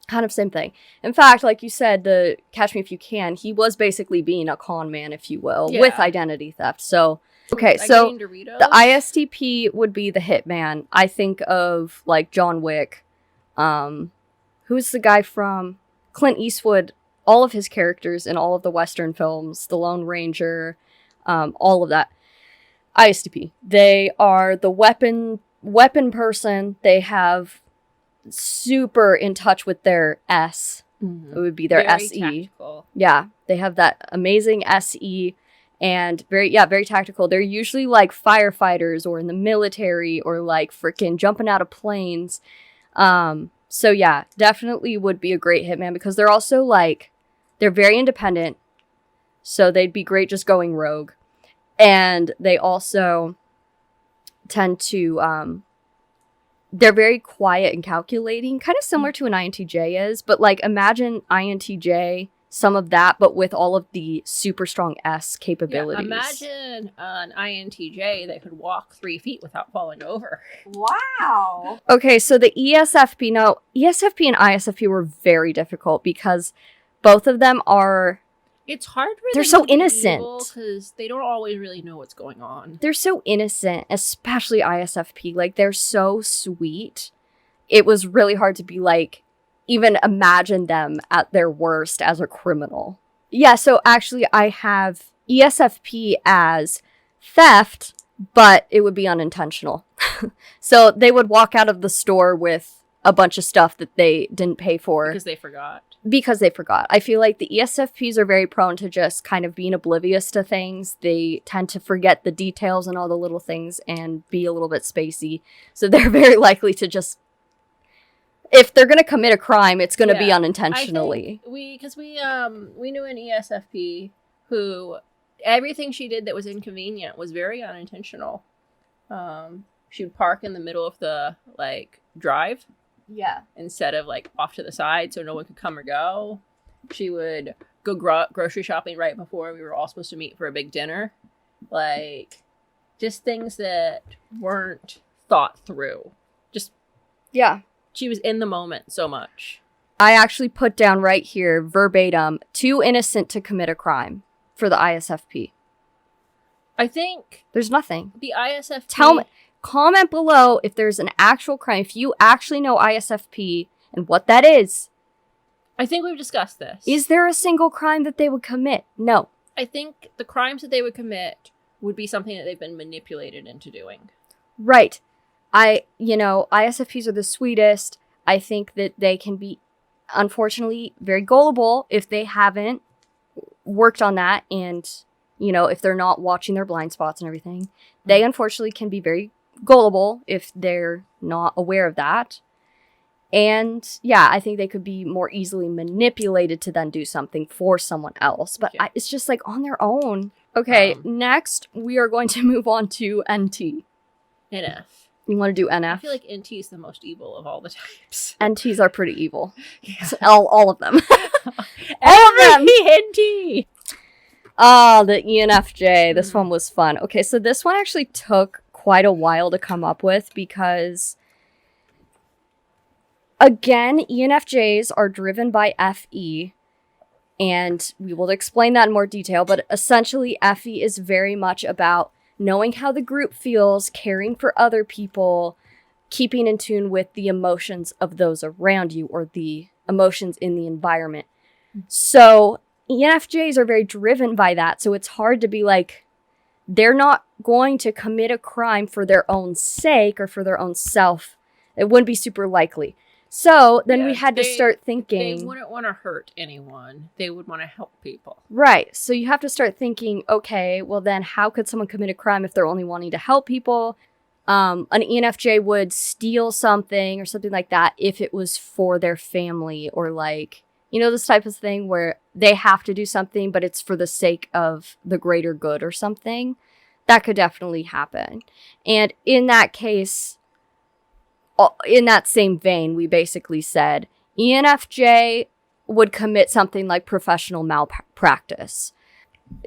kind of same thing. In fact, like you said, the Catch Me If You Can, he was basically being a con man, if you will, with Yeah. identity theft. So, okay, Like so eating Doritos. the ISTP would be the hitman. I think of like John Wick. Who's the guy from Clint Eastwood? All of his characters in all of the Western films, the Lone Ranger, all of that. ISTP. They are the weapon person. They have super in touch with their S. It would be their Very SE. tactical. Yeah, they have that amazing SE and very tactical. They're usually like firefighters or in the military or like freaking jumping out of planes. So yeah, definitely would be a great hitman because they're also like, they're very independent. So they'd be great just going rogue. And they also tend to, they're very quiet and calculating, kind of similar to an INTJ is, but like imagine INTJ, some of that, but with all of the super strong S capabilities. Yeah, imagine an INTJ that could walk 3 feet without falling over. Wow. Okay, so the ESFP, now ESFP and ISFP were very difficult because both of them are, It's hard for They're them so to be innocent. because they don't always really know what's going on. they're so innocent, especially ISFP. Like, they're so sweet. It was really hard to be like, even imagine them at their worst as a criminal. Yeah, so actually I have ESFP as theft, but it would be unintentional. So they would walk out of the store with a bunch of stuff that they didn't pay for Because they forgot. because they forgot. I feel like the ESFPs are very prone to just kind of being oblivious to things. They tend to forget the details and all the little things and be a little bit spacey. So they're very likely to just, if they're going to commit a crime, it's going to be Yeah. unintentionally. I think we knew an ESFP who everything she did that was inconvenient was very unintentional. She would park in the middle of the like drive Yeah. instead of like off to the side so no one could come or go. She would go grocery shopping right before we were all supposed to meet for a big dinner. Like just things that weren't thought through. Just Yeah. she was in the moment so much. I actually put down right here, verbatim, too innocent to commit a crime for the ISFP. I think There's nothing. the ISFP... Tell me, comment below if there's an actual crime. If you actually know ISFP and what that is. I think we've discussed this. Is there a single crime that they would commit? No. I think the crimes that they would commit would be something that they've been manipulated into doing. Right. ISFPs are the sweetest. I think that they can be, unfortunately, very gullible if they haven't worked on that and, if they're not watching their blind spots and everything. They, unfortunately, can be very gullible if they're not aware of that. And, yeah, I think they could be more easily manipulated to then do something for someone else. But Yeah. it's just, like, on their own. Okay, Um, next, we are going to move on to NT. NF. You want to do I NF? feel like NT is the most evil of all the types. NTs are pretty evil. Yeah. So all of them. Every NT. Oh, the ENFJ. This one was fun. Okay, so this one actually took quite a while to come up with because, again, ENFJs are driven by FE, and we will explain that in more detail, but essentially FE is very much about knowing how the group feels, caring for other people, keeping in tune with the emotions of those around you or the emotions in the environment. So ENFJs are very driven by that. So it's hard to be like, they're not going to commit a crime for their own sake or for their own self. It wouldn't be super likely. So then we had to start thinking. They wouldn't want to hurt anyone. They would want to help people. Right. So you have to start thinking, okay, well then how could someone commit a crime if they're only wanting to help people? An ENFJ would steal something or something like that if it was for their family or like, you know, this type of thing where they have to do something, but it's for the sake of the greater good or something. That could definitely happen. And in that case, in that same vein, we basically said ENFJ would commit something like professional malpractice.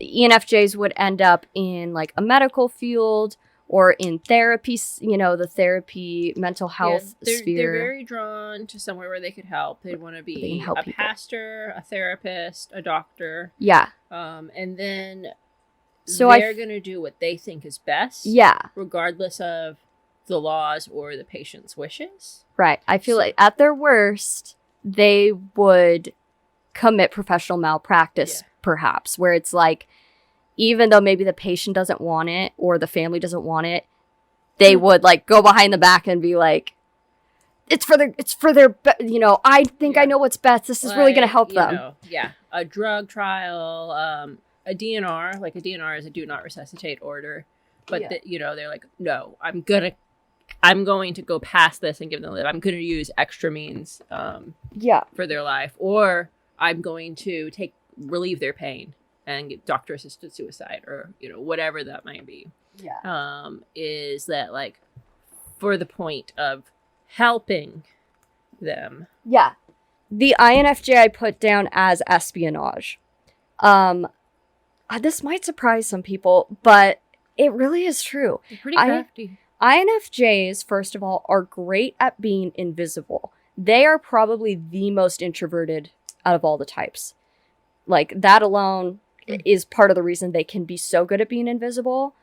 ENFJs would end up in like a medical field or in therapy, you know, the therapy, mental health sphere. They're very drawn to somewhere where they could help. They'd want to be a people. pastor, a therapist, a doctor. Yeah. And then so they're going to do what they think is best. Yeah. Regardless of the laws or the patient's wishes. Right. I feel like at their worst, they would commit professional malpractice, perhaps, where it's like, even though maybe the patient doesn't want it or the family doesn't want it, they would like go behind the back and be like, it's for their, you know, I think I know what's best. This is really going to help them. Know, a drug trial, a DNR, like a DNR is a do not resuscitate order. But, you know, they're like, no, I'm going to go past this and give them a live. I'm going to use extra means for their life. Or I'm going to relieve their pain and get doctor-assisted suicide or, you know, whatever that might be. Yeah. Is that, like, for the point of helping them. Yeah. The INFJ I put down as espionage. This might surprise some people, but it really is true. They're pretty crafty. INFJs, first of all, are great at being invisible. They are probably the most introverted out of all the types. Like, that alone is part of the reason they can be so good at being invisible.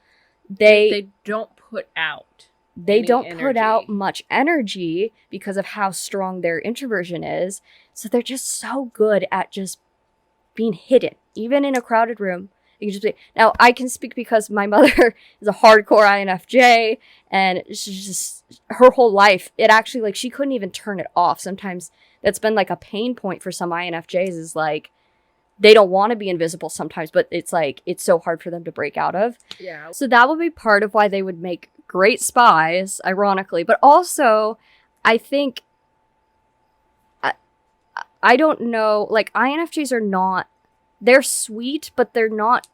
They don't put out. They don't put out much energy because of how strong their introversion is. So they're just so good at just being hidden, even in a crowded room. You can just be, now, I can speak because my mother is a hardcore INFJ, and she's just, her whole life, it actually, like, she couldn't even turn it off. Sometimes that's been, like, a pain point for some INFJs is, like, they don't want to be invisible sometimes, but it's, like, it's so hard for them to break out of. Yeah. So that would be part of why they would make great spies, ironically. But also, I think, I don't know, like, INFJs are not, they're sweet, but they're not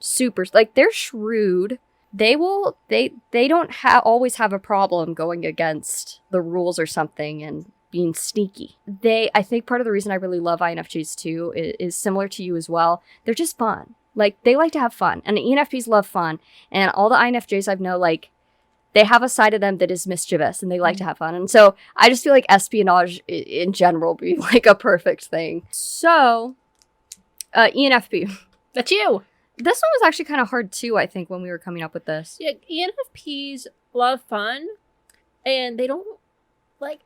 super, like, they're shrewd. They don't always have a problem going against the rules or something and being sneaky. I think part of the reason I really love INFJs too is similar to you as well. They're just fun. Like, they like to have fun, and ENFPs love fun. And all the INFJs I know, like, they have a side of them that is mischievous and they like to have fun. And so I just feel like espionage in general would be like a perfect thing. So, ENFP. That's you. This one was actually kind of hard too, I think, when we were coming up with this. Yeah, ENFPs love fun, and they don't, like,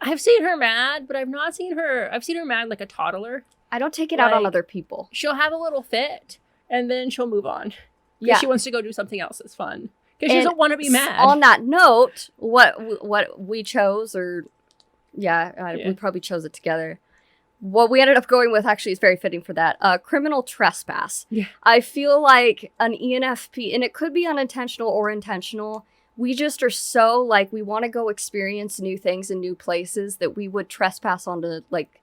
I've seen her mad, but I've seen her mad like a toddler. I don't take it out on other people. She'll have a little fit, and then she'll move on. Yeah. She wants to go do something else that's fun. Because she doesn't want to be mad. On that note, what we chose, or, we probably chose it together. What we ended up going with actually is very fitting for that. Criminal trespass. Yeah. I feel like an ENFP, and it could be unintentional or intentional, we just are so, like, we want to go experience new things in new places that we would trespass onto, like,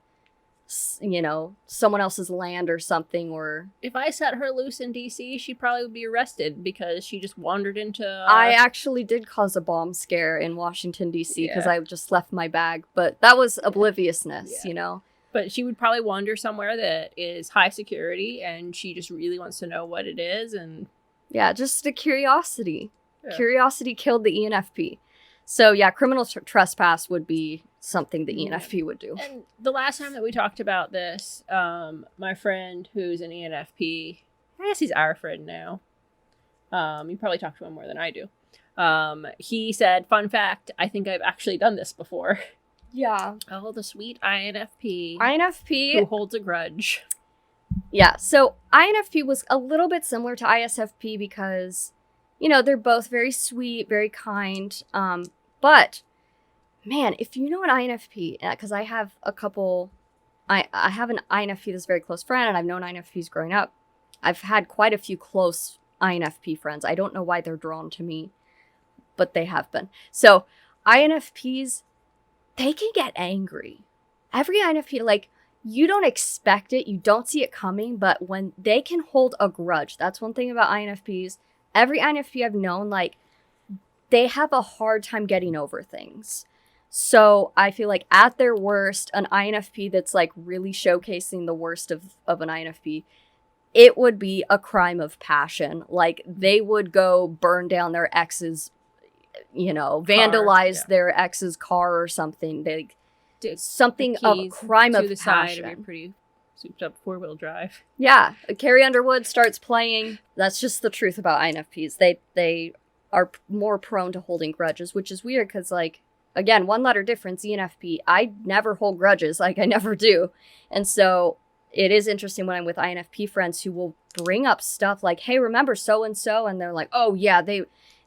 someone else's land or something. Or If I set her loose in DC, she'd probably be arrested because she just wandered into... I actually did cause a bomb scare in Washington, D.C. because Yeah. I just left my bag. But that was obliviousness, Yeah. But she would probably wander somewhere that is high security, and she just really wants to know what it is. And Yeah, just a curiosity. Yeah. Curiosity killed the ENFP. So yeah, criminal trespass would be something the Yeah. ENFP would do. And the last time that we talked about this, my friend who's an ENFP, I guess he's our friend now. You probably talk to him more than I do. He said, fun fact, I think I've actually done this before. Yeah. Oh, the sweet INFP who INFP, holds a grudge. yeah. So INFP was a little bit similar to ISFP because, they're both very sweet, very kind. But man, if you know an INFP, because I have a couple, I have an INFP that's a very close friend, and I've known INFPs growing up. I've had quite a few close INFP friends. I don't know why they're drawn to me, but they have been. So INFPs, they can get angry. Every INFP, you don't expect it, you don't see it coming, but when they can hold a grudge, that's one thing about INFPs. Every INFP I've known, they have a hard time getting over things. So I feel like at their worst, an INFP that's really showcasing the worst of an INFP, it would be a crime of passion. They would go burn down their ex's, vandalize their ex's car or something. Something of a crime to of the side passion. of your pretty souped up 4-wheel drive. Yeah, Carrie Underwood starts playing. That's just the truth about INFPs. They are more prone to holding grudges, which is weird because, again, one letter difference, ENFP. I never hold grudges. I never do. And so it is interesting when I'm with INFP friends who will bring up stuff like, hey, remember so-and-so? And they're like, oh, yeah, they...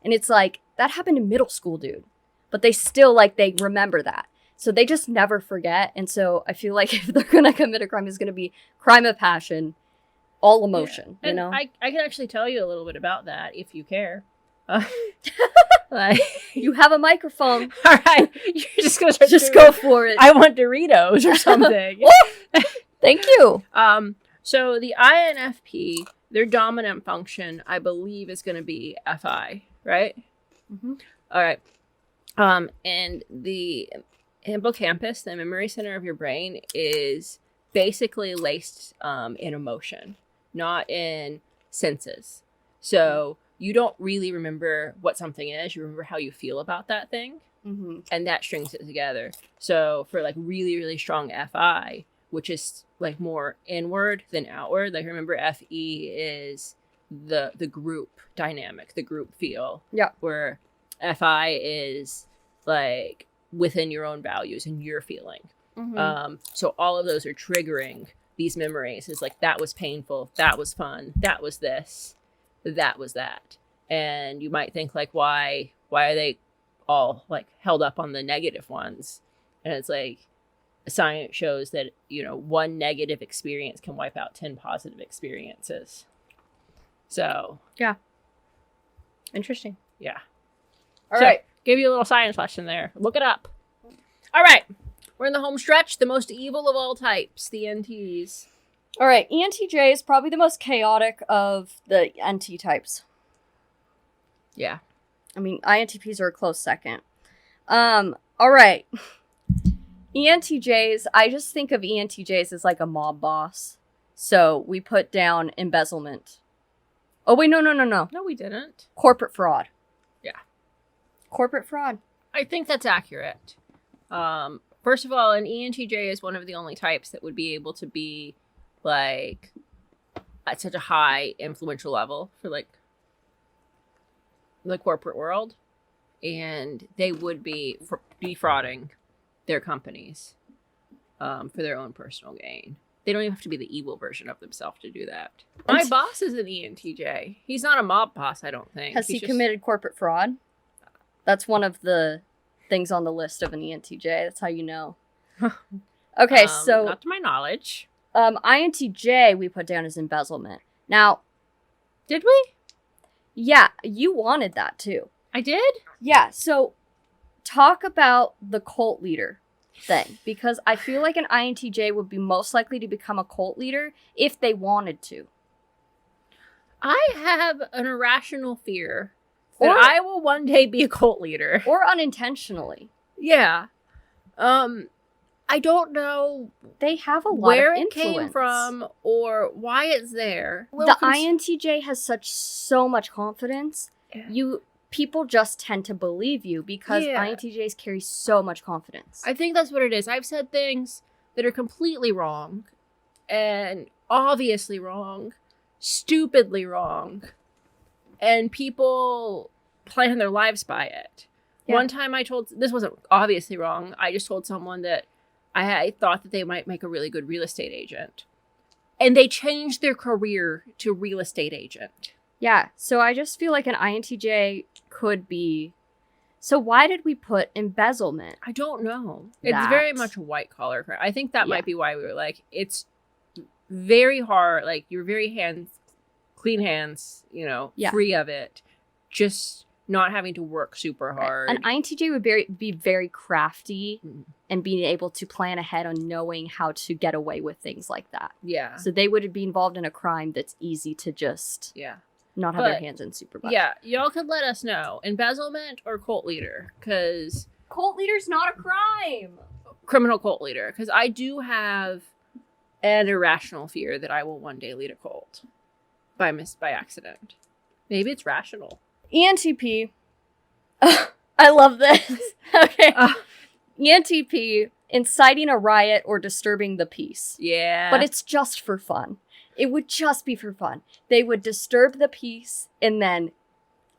And it's that happened in middle school, dude. But they still, they remember that. So they just never forget. And so I feel like if they're going to commit a crime, it's going to be crime of passion, all emotion, And I can actually tell you a little bit about that if you care. You have a microphone. All right. You're just going to Just go for it. I want Doritos or something. Thank you. So the INFP, their dominant function, I believe, is going to be FI, right? Mm-hmm. All right. And the hippocampus, the memory center of your brain, is basically laced in emotion, not in senses. So you don't really remember what something is. You remember how you feel about that thing. Mm-hmm. And that strings it together. So for really, really strong FI, which is more inward than outward, remember FE is the group dynamic, the group feel. Yeah. Where FI is within your own values and your feeling. Mm-hmm. So all of those are triggering these memories. It's that was painful, that was fun, that was this, that was that. And you might think why are they all held up on the negative ones? And it's science shows that one negative experience can wipe out 10 positive experiences. So Yeah. Interesting. yeah. All So, right. give you a little science lesson there. Look it up. All right. We're in the home stretch. The most evil of all types, the NTs. All right. ENTJ is probably the most chaotic of the NT types. Yeah. I mean, INTPs are a close second. All right. ENTJs, I just think of ENTJs as a mob boss. So we put down embezzlement. Oh, wait, no. No, we didn't. Corporate fraud. Yeah. Corporate fraud. I think that's accurate. First of all, an ENTJ is one of the only types that would be able to be at such a high influential level for the corporate world, and they would be defrauding their companies for their own personal gain. They don't even have to be the evil version of themselves to do that. My boss is an ENTJ. He's not a mob boss, I don't think. Has he committed corporate fraud? That's one of the things on the list of an ENTJ. That's how you know. Okay, so not to my knowledge. INTJ we put down as embezzlement. Now, Did we? yeah, you wanted that too. I did? Yeah, so talk about the cult leader. thing because I feel like an INTJ would be most likely to become a cult leader if they wanted to. I have an irrational fear that I will one day be a cult leader. Or unintentionally. Yeah. I don't know they have a lot where of it influence. came from or why it's there. The INTJ has so much confidence. Yeah. People just tend to believe you because INTJs carry so much confidence. I think that's what it is. I've said things that are completely wrong and obviously wrong, stupidly wrong, and people plan their lives by it. Yeah. One time this wasn't obviously wrong, I just told someone that I thought that they might make a really good real estate agent. And they changed their career to real estate agent. Yeah, so I just feel like an INTJ could be... So why did we put embezzlement? I don't know. It's very much a white collar crime. I think that might be why we were like, it's very hard. Like, you're very clean hands, free of it. Just not having to work super hard. An INTJ would be very crafty and being able to plan ahead on knowing how to get away with things like that. Yeah. So they would be involved in a crime that's easy to just not have their hands in super much. Yeah, y'all could let us know. Embezzlement or cult leader? Because... Cult leader's not a crime! Criminal cult leader. Because I do have an irrational fear that I will one day lead a cult. By accident. Maybe it's rational. ENTP. I love this. Okay. ENTP, inciting a riot or disturbing the peace. Yeah. But it's just for fun. It would just be for fun. They would disturb the peace and then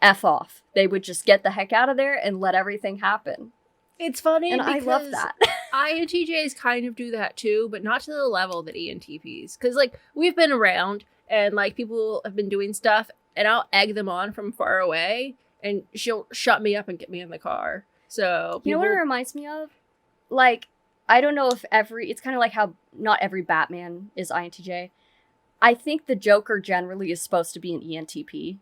F off. They would just get the heck out of there and let everything happen. It's funny and I love that. INTJs kind of do that too, but not to the level that ENTPs. Because, we've been around and, people have been doing stuff and I'll egg them on from far away and she'll shut me up and get me in the car. So, you know what it reminds me of? I don't know if it's kind of like how not every Batman is INTJ. I think the Joker generally is supposed to be an ENTP.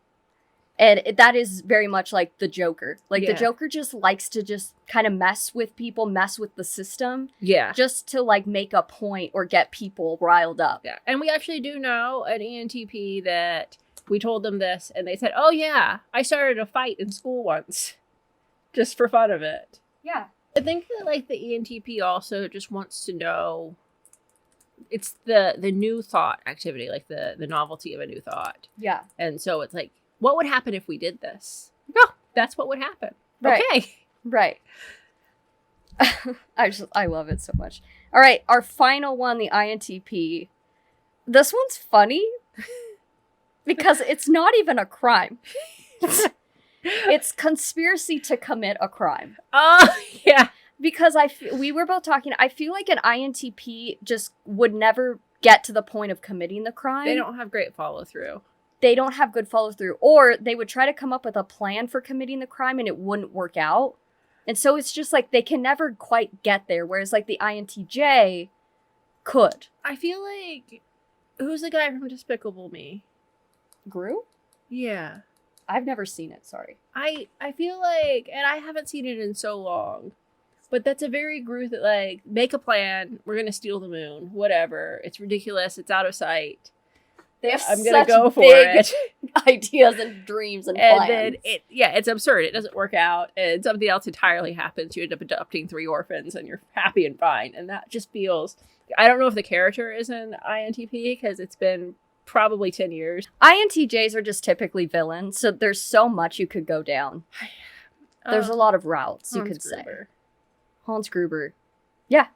And that is very much like the Joker. The Joker just likes to just kind of mess with people, mess with the system. Yeah. Just to, make a point or get people riled up. Yeah. And we actually do know an ENTP that we told them this, and they said, oh, yeah, I started a fight in school once. Just for fun of it. Yeah. I think that, the ENTP also just wants to know... It's the new thought activity, the novelty of a new thought. Yeah. And so it's what would happen if we did this? Oh, that's what would happen. Right. Okay. Right. I love it so much. All right, our final one, the INTP. This one's funny because it's not even a crime. It's conspiracy to commit a crime. Oh, yeah. Because we were both talking, I feel like an INTP just would never get to the point of committing the crime. They don't have great follow-through. They don't have good follow-through. Or they would try to come up with a plan for committing the crime and it wouldn't work out. And so it's just they can never quite get there. Whereas the INTJ could. I feel like, who's the guy from Despicable Me? Gru? Yeah. I've never seen it, sorry. I feel like, and I haven't seen it in so long, but that's a very Gru that make a plan, we're going to steal the moon, whatever. It's ridiculous, it's out of sight. I'm going to go for it. Ideas and dreams and plans. And then it's absurd. It doesn't work out. And something else entirely happens. You end up adopting 3 orphans and you're happy and fine. And that just feels, I don't know if the character is an INTP because it's been probably 10 years. INTJs are just typically villains. So there's so much you could go down. There's a lot of routes you could say. Hans Gruber. Yeah.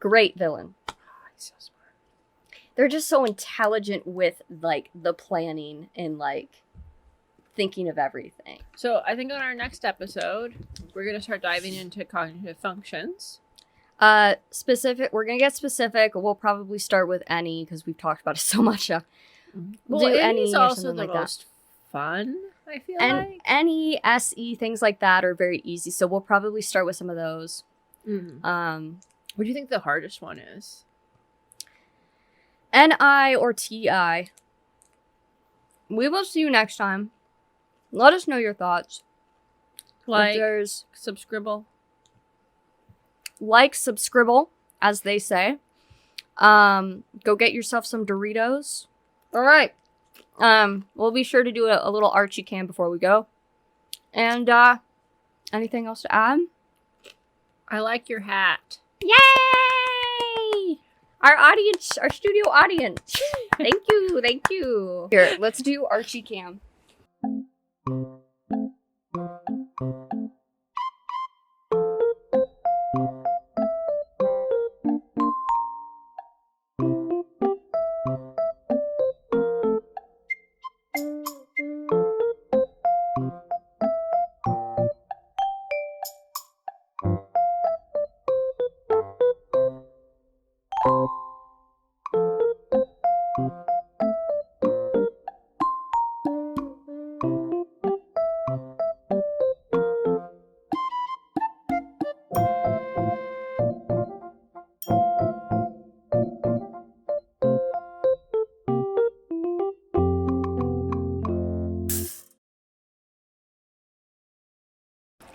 Great villain. Oh, he's so smart. They're just so intelligent with, the planning and, thinking of everything. So I think on our next episode, we're going to start diving into cognitive functions. We're going to get specific. We'll probably start with any, because we've talked about it so much. We'll do any is also the most fun, I feel like. Any, SE, things like that are very easy. So we'll probably start with some of those. Mm-hmm. What do you think the hardest one is? NI or TI. We will see you next time. Let us know your thoughts. There's Subscribble. like, subscribble, as they say. Go get yourself some Doritos. All right. We'll be sure to do a little Archie cam before we go. And, anything else to add? I like your hat. Yay! Our studio audience. Thank you. Here, let's do Archie cam.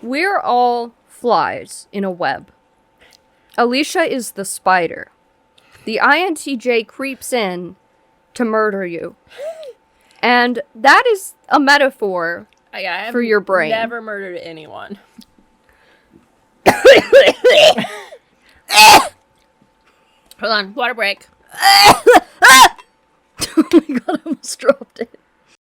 We're all flies in a web. Alisha is the spider. The INTJ creeps in to murder you. And that is a metaphor I for your brain. Never murdered anyone. Hold on, water break. Oh my god, I almost dropped it.